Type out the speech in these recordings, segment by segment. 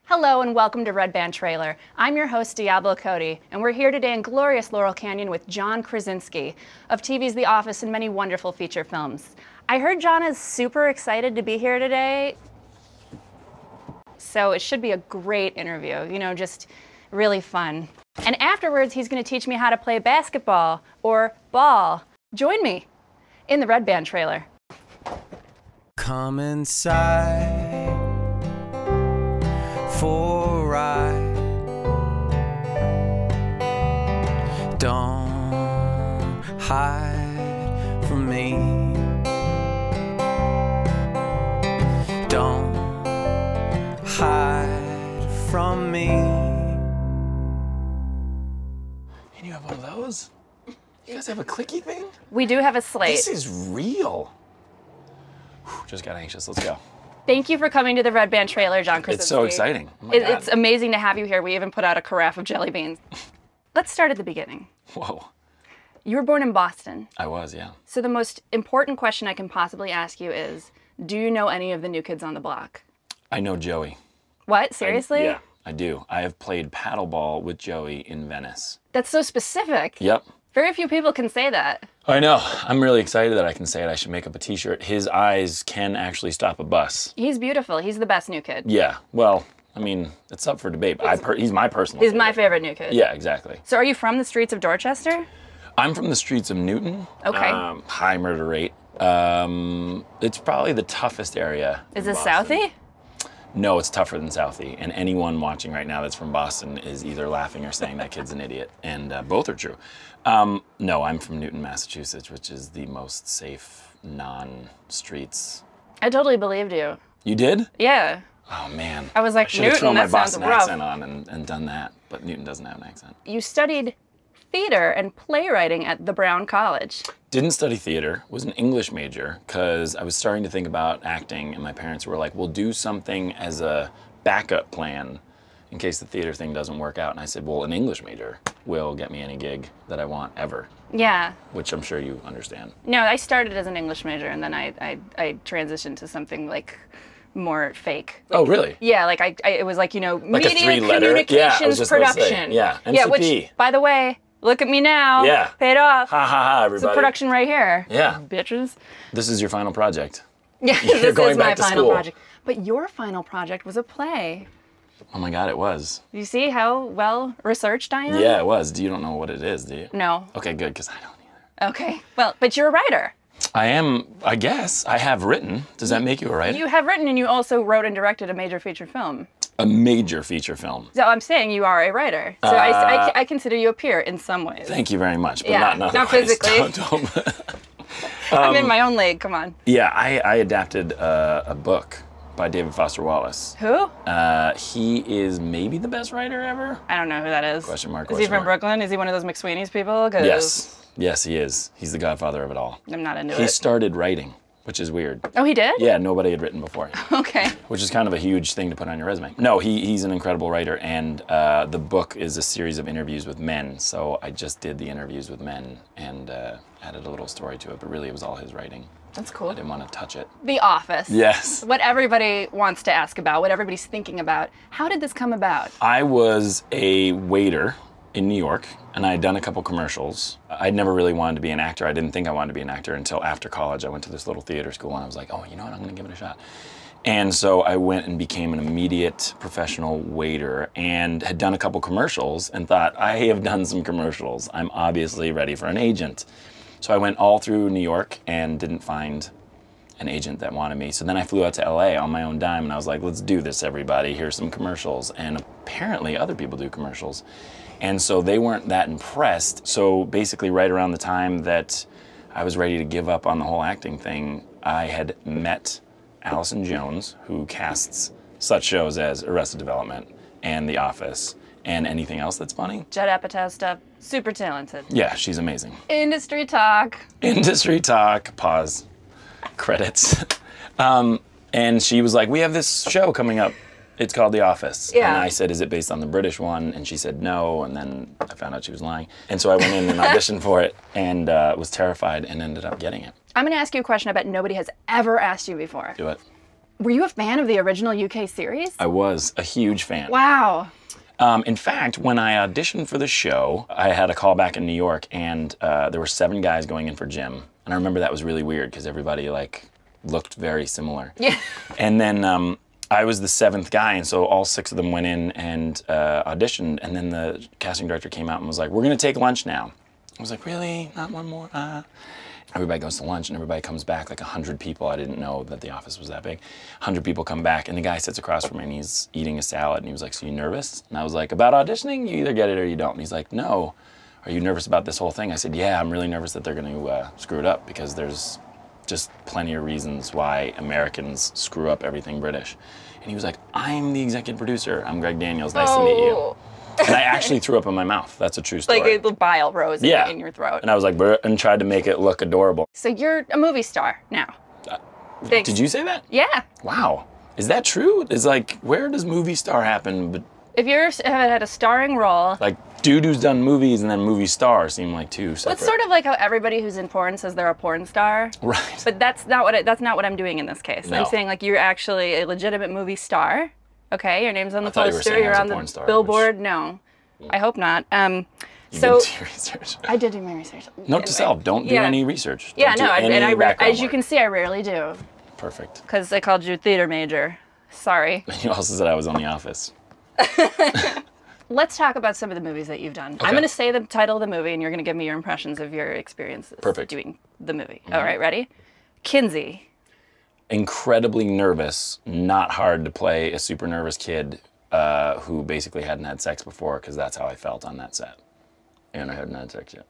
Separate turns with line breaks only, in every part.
Hello and welcome to Red Band Trailer. I'm your host, Diablo Cody, and we're here today in glorious Laurel Canyon with John Krasinski of TV's The Office and many wonderful feature films. I heard John is super excited to be here today, so it should be a great interview, you know, just really fun. And afterwards, he's going to teach me how to play basketball or ball. Join me in the Red Band Trailer.
Come inside for a ride. Don't hide from me. Don't hide from me.
And you have one of those? You guys have a clicky thing?
We do have a slate.
This is real. Whew, just got anxious. Let's go.
Thank you for coming to the Red Band Trailer, John Krasinski.
It's so exciting. Oh my God.
It's amazing to have you here. We even put out a carafe of jelly beans. Let's start at the beginning.
Whoa.
You were born in Boston.
I was, yeah.
So the most important question I can possibly ask you is, do you know any of the New Kids on the Block?
I know Joey.
What? Seriously?
Yeah, I do. I have played paddleball with Joey in Venice.
That's so specific.
Yep.
Very few people can say that.
I know. I'm really excited that I can say it. I should make up a t-shirt. His eyes can actually stop a bus.
He's beautiful. He's the best New Kid.
Yeah. Well, I mean, it's up for debate, but he's my personal
He's
favorite.
my favorite New Kid.
Yeah, exactly.
So are you from the streets of Dorchester?
I'm from the streets of Newton.
Okay.
High murder rate. It's probably the toughest area.
Is
in
this
Boston.
Southie?
No, it's tougher than Southie. And anyone watching right now that's from Boston is either laughing or saying that kid's an idiot. And both are true. No, I'm from Newton, Massachusetts, which is the most safe non-streets.
I totally believed you.
You did?
Yeah.
Oh, man.
I was like,
I should have
Newton,
thrown my
that sounds
Boston
rough.
accent on and done that. But Newton doesn't have an accent.
You studied theater and playwriting at the Brown College.
Didn't study theater, was an English major, because I was starting to think about acting, and my parents were like, we'll do something as a backup plan in case the theater thing doesn't work out. And I said, well, an English major will get me any gig that I want ever.
Yeah.
Which I'm sure you understand.
No, I started as an English major, and then I transitioned to something like more fake.
Oh, really?
Yeah, like it was like, you know,
Like a
media
three-letter? Yeah, I was
communications
just gonna say,
production.
yeah,
Yeah,
MCP.
which, by the way, look at me now.
Yeah.
Paid off.
Ha ha ha, everybody.
It's a production right here.
Yeah.
Bitches.
This is your final project.
Yeah,
You're
this
going
is my
back to
final
school.
project. But your final project was a play.
Oh my God, it was.
You see how well researched I am?
Yeah, it was. You don't know what it is, do you?
No.
Okay, good, because I don't either.
Okay. Well, but you're a writer.
I am, I guess. I have written. Does that make you a writer?
You have written, and you also wrote and directed a major feature film.
A major feature film.
So I'm saying you are a writer. So I consider you a peer in some ways.
Thank you very much, but
Yeah,
not
not
otherwise.
physically.
Don't.
I'm in my own league, come on.
Yeah, I adapted a book by David Foster Wallace.
Who?
He is maybe the best writer ever.
I don't know who that is.
Question mark,
Is he
question
from
mark.
Brooklyn? Is he one of those McSweeney's people? 'Cause
Yes. Yes, he is. He's the godfather of it all.
I'm not into
He
it.
started writing, which is weird.
Oh, he did?
Yeah, nobody had written before him.
Okay.
Which is kind of a huge thing to put on your resume. No, he's an incredible writer, and the book is a series of interviews with men. So I just did the interviews with men and added a little story to it, but really it was all his writing.
That's cool.
I didn't want to touch it.
The Office.
Yes.
What everybody wants to ask about, what everybody's thinking about. How did this come about?
I was a waiter in New York, and I had done a couple commercials. I'd never really wanted to be an actor. I didn't think I wanted to be an actor until after college. I went to this little theater school, and I was like, oh, you know what, I'm going to give it a shot. And so I went and became an immediate professional waiter and had done a couple commercials and thought, I have done some commercials. I'm obviously ready for an agent. So I went all through New York and didn't find an agent that wanted me. So then I flew out to LA on my own dime, and I was like, let's do this, everybody. Here's some commercials. And apparently other people do commercials. And so they weren't that impressed. So basically right around the time that I was ready to give up on the whole acting thing, I had met Allison Jones, who casts such shows as Arrested Development and The Office and anything else that's funny.
Judd Apatow stuff. Super talented.
Yeah, she's amazing.
Industry talk.
Industry talk, pause, credits. And she was like, we have this show coming up. It's called The Office.
Yeah.
And I said, is it based on the British one? And she said no, and then I found out she was lying. And so I went in and auditioned for it and was terrified and ended up getting it.
I'm going to ask you a question I bet nobody has ever asked you before.
Do it.
Were you a fan of the original UK series?
I was a huge fan.
Wow.
In fact, when I auditioned for the show, I had a call back in New York, and there were 7 guys going in for Jim. And I remember that was really weird because everybody like looked very similar.
Yeah.
And then I was the 7th guy, and so all 6 of them went in and auditioned. And then the casting director came out and was like, "We're gonna take lunch now." I was like, "Really? Not one more?" Everybody goes to lunch and everybody comes back, like 100 people. I didn't know that the office was that big. 100 people come back and the guy sits across from me and he's eating a salad and he was like, "So you nervous?" And I was like, "About auditioning? You either get it or you don't." And he's like, "No. Are you nervous about this whole thing?" I said, "Yeah, I'm really nervous that they're gonna screw it up because there's just plenty of reasons why Americans screw up everything British." And he was like, "I'm the executive producer. I'm Greg Daniels. Nice to meet you." And I actually threw up in my mouth. That's a true story.
Like the bile rose in your throat.
And I was like, "Brr," and tried to make it look adorable.
So you're a movie star now. Thanks.
Did you say that?
Yeah.
Wow. Is that true? Is like, where does movie star happen? But
If you had a starring role.
like, dude who's done movies and then movie star seem like 2 separate.
Well, it's sort of like how everybody who's in porn says they're a porn star.
Right.
But that's not what I'm doing in this case.
No.
I'm saying like you're actually a legitimate movie star. Okay, your name's on the
thought you were
poster.
saying I
You're
was a
on the
porn star,
billboard. No, I hope not.
You
So
did your research.
I did do my research.
Note to self: don't do
Yeah.
any research.
Yeah,
Don't
no,
do any
as
background
you
work.
can see, I rarely do
Perfect.
because I called you a theater major. Sorry.
You also said I was on The Office.
Let's talk about some of the movies that you've done. I'm going to say the title of the movie, and you're going to give me your impressions of your experiences
Perfect.
doing the movie. All right, ready? Kinsey.
Incredibly nervous, not hard to play a super nervous kid who basically hadn't had sex before, because that's how I felt on that set. And I hadn't had sex yet.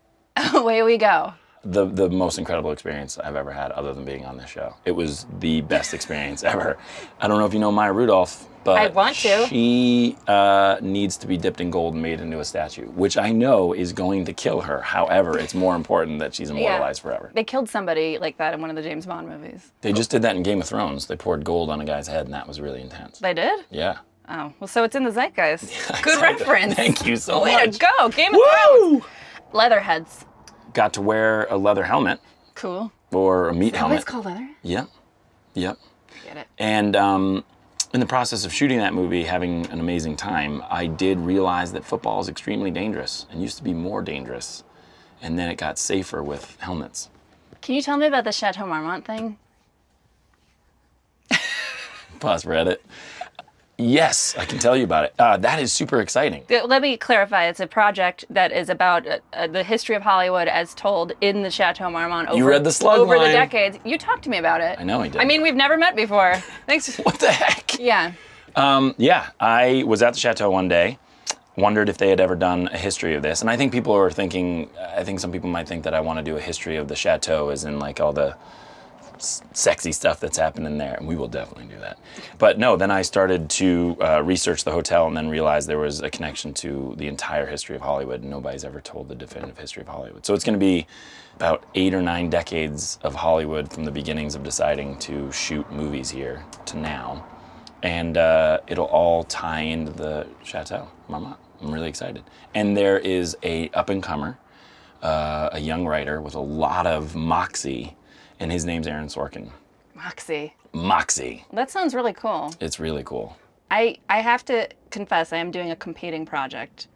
Away we go.
The most incredible experience I've ever had other than being on this show. It was the best experience ever. I don't know if you know Maya Rudolph, but
I want to.
She needs to be dipped in gold and made into a statue, which I know is going to kill her. However, it's more important that she's immortalized forever.
They killed somebody like that in one of the James Bond movies.
They just did that in Game of Thrones. They poured gold on a guy's head, and that was really intense.
They did?
Yeah.
Oh, well, so it's in the zeitgeist.
Yeah,
Good
exactly.
reference.
Thank you so
Way
much.
to go, Game of Thrones. Leatherheads.
Got to wear a leather helmet
Cool.
or a meat
Oh,
helmet.
it's called leather?
Yep. Yep.
Get it.
And in the process of shooting that movie, having an amazing time, I did realize that football is extremely dangerous and used to be more dangerous. And then it got safer with helmets.
Can you tell me about the Chateau Marmont thing?
Pause for edit. Yes, I can tell you about it. That is super exciting.
Let me clarify. It's a project that is about the history of Hollywood as told in the Chateau Marmont over,
You read the slug
over the
line.
decades. You talked to me about it.
I know I did.
I mean, we've never met before. Thanks.
What the heck?
Yeah.
Yeah, I was at the Chateau one day, wondered if they had ever done a history of this. And I think people are thinking, I think some people might think that I want to do a history of the Chateau as in like all the sexy stuff that's happening there, and we will definitely do that. But no, then I started to research the hotel and then realized there was a connection to the entire history of Hollywood, and nobody's ever told the definitive history of Hollywood. So it's going to be about 8 or 9 decades of Hollywood from the beginnings of deciding to shoot movies here to now. And it'll all tie into the Chateau Marmont. I'm really excited. And there is a up-and-comer, a young writer with a lot of moxie, and his name's Aaron Sorkin.
Moxie.
Moxie.
That sounds really cool.
It's really cool.
I have to confess, I am doing a competing project.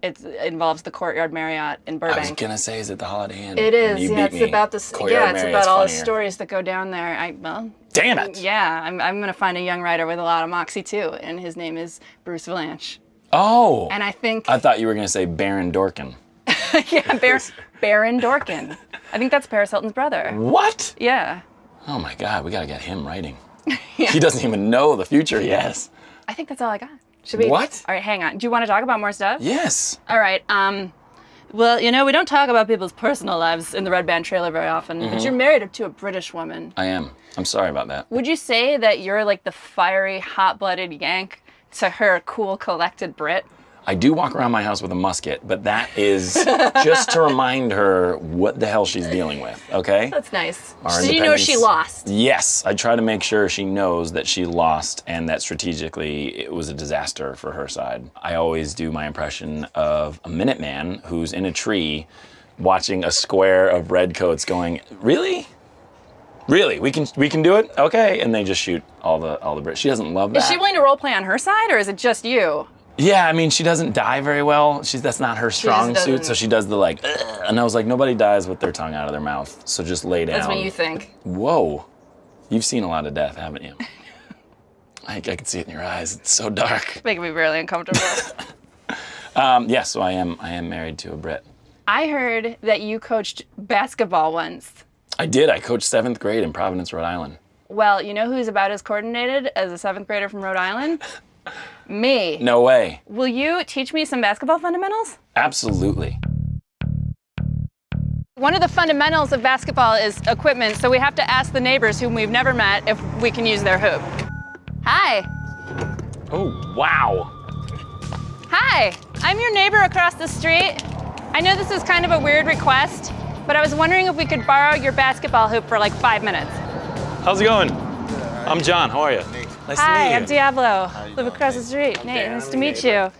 It involves the Courtyard Marriott in Burbank.
I was gonna say, is it the Holiday Inn?
It is.
You
Yeah,
beat
it's
me.
about this.
Courtyard
Yeah, it's
Marriott's
about all the
funnier.
stories that go down there. Well.
Damn it.
Yeah, I'm gonna find a young writer with a lot of moxie too, and his name is Bruce Valanche.
Oh.
And I think.
I thought you were gonna say Baron Dorkin.
Yeah, Baron Dorkin. I think that's Paris Hilton's brother.
What?
Yeah.
Oh my God, we gotta get him writing. He doesn't even know the future he has.
I think that's all I got. Should we?
What?
All right, hang on. Do you want to talk about more stuff?
Yes.
All right. Well, you know, we don't talk about people's personal lives in the Red Band trailer very often, but you're married to a British woman.
I am. I'm sorry about that.
Would you say that you're like the fiery, hot-blooded Yank to her cool, collected Brit?
I do walk around my house with a musket, but that is just to remind her what the hell she's dealing with, okay?
That's nice.
Our
So you know she
independence-
lost.
Yes, I try to make sure she knows that she lost and that strategically it was a disaster for her side. I always do my impression of a Minuteman who's in a tree watching a square of redcoats going, really? Really? We can do it? Okay. And they just shoot all the bricks. She doesn't love that.
Is she willing to role play on her side, or is it just you?
Yeah, I mean, she doesn't die very well. That's not her strong suit, so she does the like, ugh. And I was like, nobody dies with their tongue out of their mouth, so just lay down.
That's what you think.
Whoa. You've seen a lot of death, haven't you? I can see it in your eyes. It's so dark.
It's making me really uncomfortable.
Yeah, so I am married to a Brit.
I heard that you coached basketball once.
I did. I coached 7th grade in Providence, Rhode Island.
Well, you know who's about as coordinated as a 7th grader from Rhode Island? Me.
No way.
Will you teach me some basketball fundamentals?
Absolutely.
One of the fundamentals of basketball is equipment, so we have to ask the neighbors whom we've never met if we can use their hoop. Hi.
Oh, wow.
Hi, I'm your neighbor across the street. I know this is kind of a weird request, but I was wondering if we could borrow your basketball hoop for like 5 minutes.
How's it going? I'm John. How are you? Nice to meet you.
Hi, I'm Diablo. Live across the street. Nate, nice to meet you.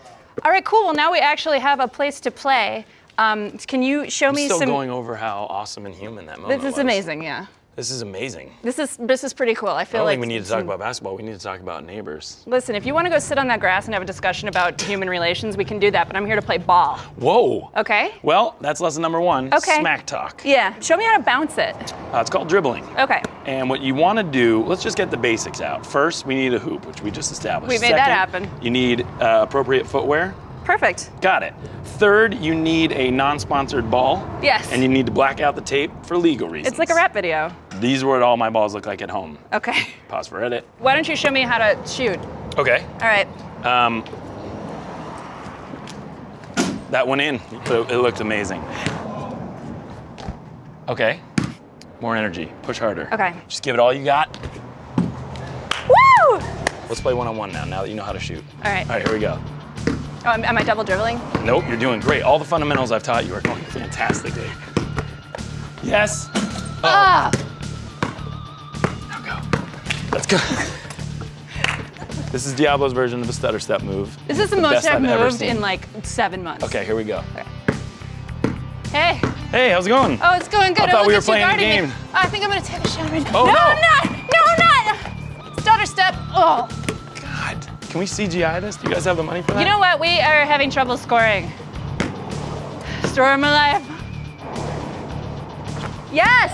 All right, cool. Well, now we actually have a place to play. Can you show me
still
some?
going over how awesome and human that moment
This is
was.
amazing, yeah.
This is amazing.
This is pretty cool. I feel
I don't
like
think we need to talk about basketball. We need to talk about neighbors.
Listen, if you want to go sit on that grass and have a discussion about human relations, we can do that. But I'm here to play ball.
Whoa.
Okay.
Well, that's lesson number 1.
Okay.
Smack talk.
Yeah. Show me how to bounce it.
It's called dribbling.
Okay.
And what you want to do, let's just get the basics out. First, we need a hoop, which we just established.
We made that happen.
You need appropriate footwear.
Perfect.
Got it. Third, you need a non-sponsored ball.
Yes.
And you need to black out the tape for legal reasons.
It's like a rap video.
These are what all my balls look like at home.
Okay.
Pause for edit.
Why don't you show me how to shoot?
Okay.
All right.
That went in. It looked amazing. Okay. More energy. Push harder.
Okay.
Just give it all you got.
Woo!
Let's play one-on-one now that you know how to shoot.
All right.
All right, here we go.
Oh, am I double dribbling?
Nope, you're doing great. All the fundamentals I've taught you are going fantastically. Yes. Oh.
Ah!
Now go. Let's go. This is Diablo's version of a stutter step move.
This is the most I've moved in like 7 months.
Okay, here we go.
Okay. Hey.
Hey, how's it going?
Oh, it's going good.
I thought we were
Look at you
playing a
guarding me.
game.
I think I'm gonna take a shot right now.
Oh,
no,
no.
I'm not. No, I'm not. Stutter step. Oh.
God, can we CGI this? Do you guys have the money for that?
You know what? We are having trouble scoring. Story of my life. Yes.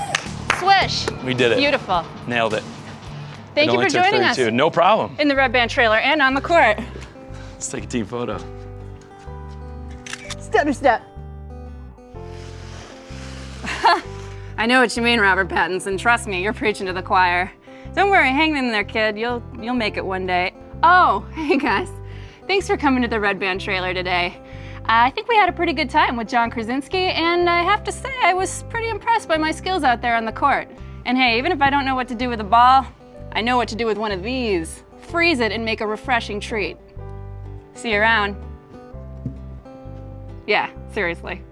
Swish.
We did it.
Beautiful.
Nailed it.
Thank
It
you
only
for
took
joining us
32. No problem.
in the Red Band trailer and on the court.
Let's take a team photo.
Stutter step. I know what you mean, Robert Pattinson. Trust me, you're preaching to the choir. Don't worry, hang in there, kid. You'll make it one day. Oh, hey guys. Thanks for coming to the Red Band trailer today. I think we had a pretty good time with John Krasinski, and I have to say I was pretty impressed by my skills out there on the court. And hey, even if I don't know what to do with a ball, I know what to do with one of these. Freeze it and make a refreshing treat. See you around. Yeah, seriously.